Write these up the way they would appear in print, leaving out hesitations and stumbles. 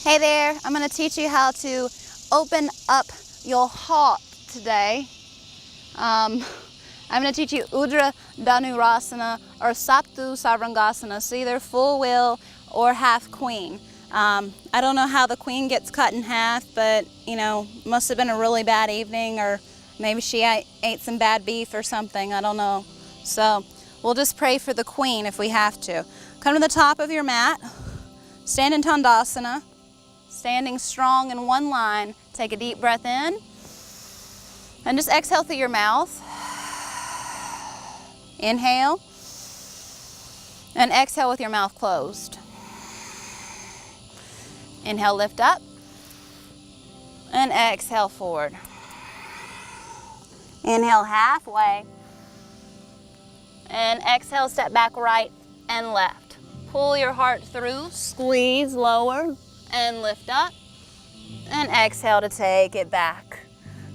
Hey there, I'm going to teach you how to open up your heart today. I'm going to teach you Urdhva Dhanurasana or Sattu Sarvangasana, so either full wheel or half queen. I don't know how the queen gets cut in half, but must have been a really bad evening, or maybe she ate some bad beef or something, I don't know. So we'll just pray for the queen if we have to. Come to the top of your mat, stand in Tandasana. Standing strong in one line, take a deep breath in and just exhale through your mouth. Inhale and exhale with your mouth closed. Inhale, lift up and exhale forward. Inhale halfway and exhale, step back right and left. Pull your heart through, squeeze lower and lift up, and exhale to take it back.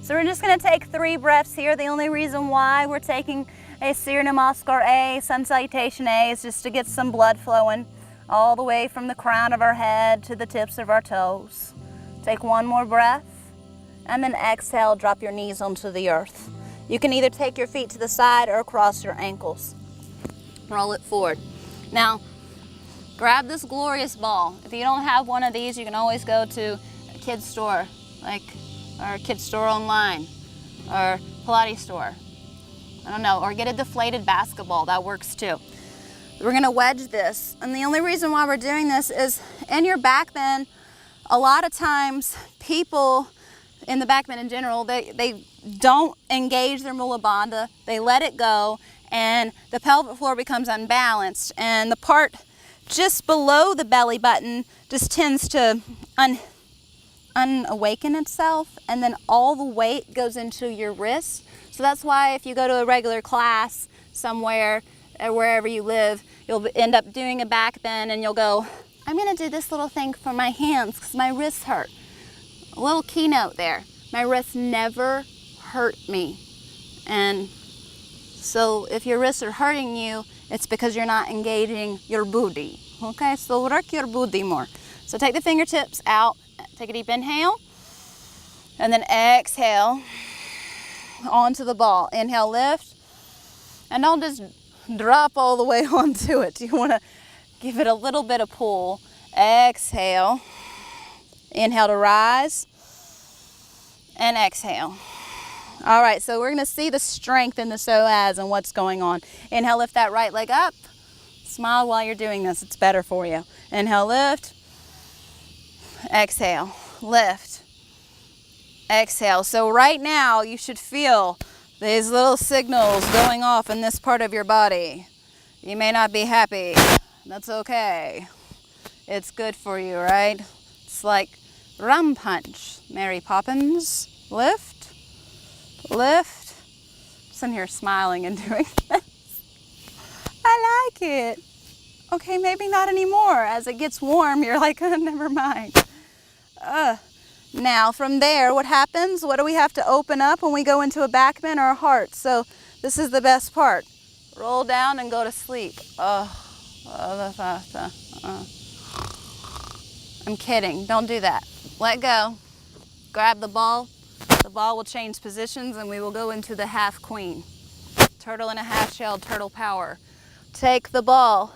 So we're just going to take 3 breaths here. The only reason why we're taking a Surya Namaskar A, Sun Salutation A, is just to get some blood flowing all the way from the crown of our head to the tips of our toes. Take 1 more breath, and then exhale, drop your knees onto the earth. You can either take your feet to the side or across your ankles. Roll it forward. Now, grab this glorious ball. If you don't have one of these, you can always go to a kid's store, or a kid's store online, or Pilates store. I don't know, or get a deflated basketball, that works too. We're gonna wedge this, and the only reason why we're doing this is in your back bend, a lot of times people in the back bend in general, they don't engage their Mula Bandha, they let it go, and the pelvic floor becomes unbalanced, and the part just below the belly button just tends to unawaken itself, and then all the weight goes into your wrist. So that's why if you go to a regular class somewhere or wherever you live, you'll end up doing a back bend and you'll go, I'm gonna do this little thing for my hands because my wrists hurt. A little keynote there. My wrists never hurt me. And so if your wrists are hurting you, it's because you're not engaging your buddhi. Okay, so work your buddhi more. So take the fingertips out, take a deep inhale, and then exhale onto the ball. Inhale, lift, and don't just drop all the way onto it. You want to give it a little bit of pull. Exhale, inhale to rise, and exhale. All right, so we're gonna see the strength in the psoas and what's going on. Inhale, lift that right leg up. Smile while you're doing this, it's better for you. Inhale, lift. Exhale, lift. Exhale. So right now you should feel these little signals going off in this part of your body. You may not be happy, that's okay. It's good for you, right? It's like rum punch. Mary Poppins, lift. Lift. Some here smiling and doing this. I like it. Okay, maybe not anymore. As it gets warm, you're like, oh, never mind. Now from there, what happens? What do we have to open up when we go into a back bend or a heart? So this is the best part. Roll down and go to sleep. I'm kidding. Don't do that. Let go. Grab the ball. The ball will change positions and we will go into the half queen. Turtle and a half-shelled turtle power. Take the ball,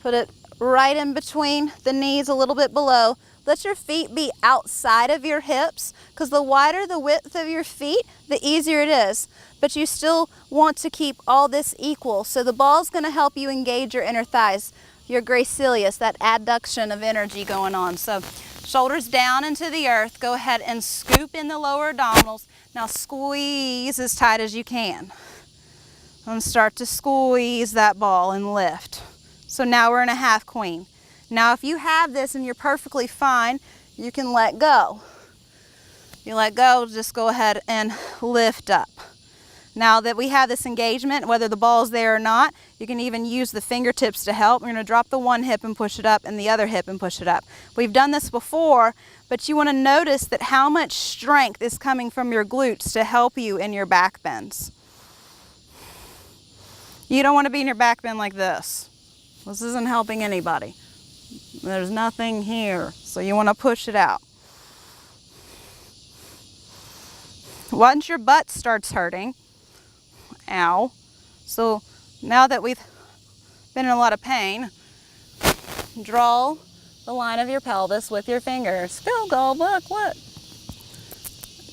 put it right in between the knees, a little bit below. Let your feet be outside of your hips, because the wider the width of your feet, the easier it is. But you still want to keep all this equal. So the ball's gonna help you engage your inner thighs, your gracilis, that adduction of energy going on. So shoulders down into the earth. Go ahead and scoop in the lower abdominals. Now squeeze as tight as you can. And start to squeeze that ball and lift. So now we're in a half queen. Now if you have this and you're perfectly fine, you can let go. You let go, just go ahead and lift up. Now that we have this engagement, whether the ball's there or not, you can even use the fingertips to help. We're gonna drop the one hip and push it up and the other hip and push it up. We've done this before, but you wanna notice that how much strength is coming from your glutes to help you in your back bends. You don't wanna be in your back bend like this. This isn't helping anybody. There's nothing here, so you want to push it out. Once your butt starts hurting, ow, so now that we've been in a lot of pain, draw the line of your pelvis with your fingers. Go, go, look.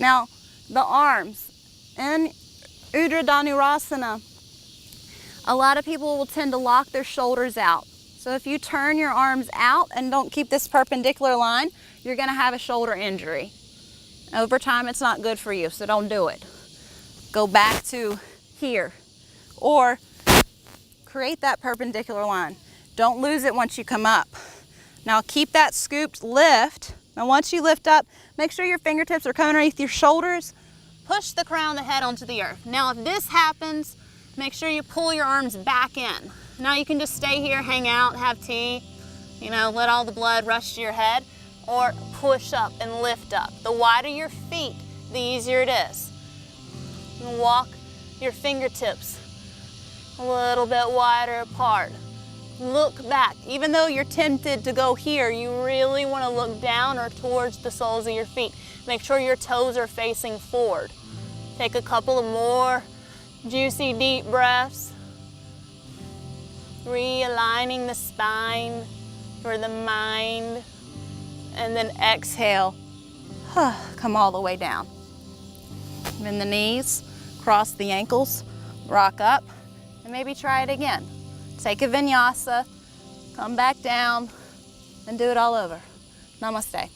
Now, the arms. In Urdhva Dhanurasana, a lot of people will tend to lock their shoulders out. So if you turn your arms out and don't keep this perpendicular line, you're going to have a shoulder injury. Over time, it's not good for you, so don't do it. Go back to here, or create that perpendicular line. Don't lose it once you come up. Now keep that scooped lift. Now once you lift up, make sure your fingertips are coming underneath your shoulders. Push the crown of the head onto the earth. Now if this happens, make sure you pull your arms back in. Now you can just stay here, hang out, have tea, let all the blood rush to your head, or push up and lift up. The wider your feet, the easier it is. And walk your fingertips a little bit wider apart. Look back. Even though you're tempted to go here, you really want to look down or towards the soles of your feet. Make sure your toes are facing forward. Take a couple of more juicy, deep breaths. Realigning the spine for the mind. And then exhale. Come all the way down. Bend the knees, cross the ankles, rock up, and maybe try it again. Take a vinyasa, come back down, and do it all over. Namaste.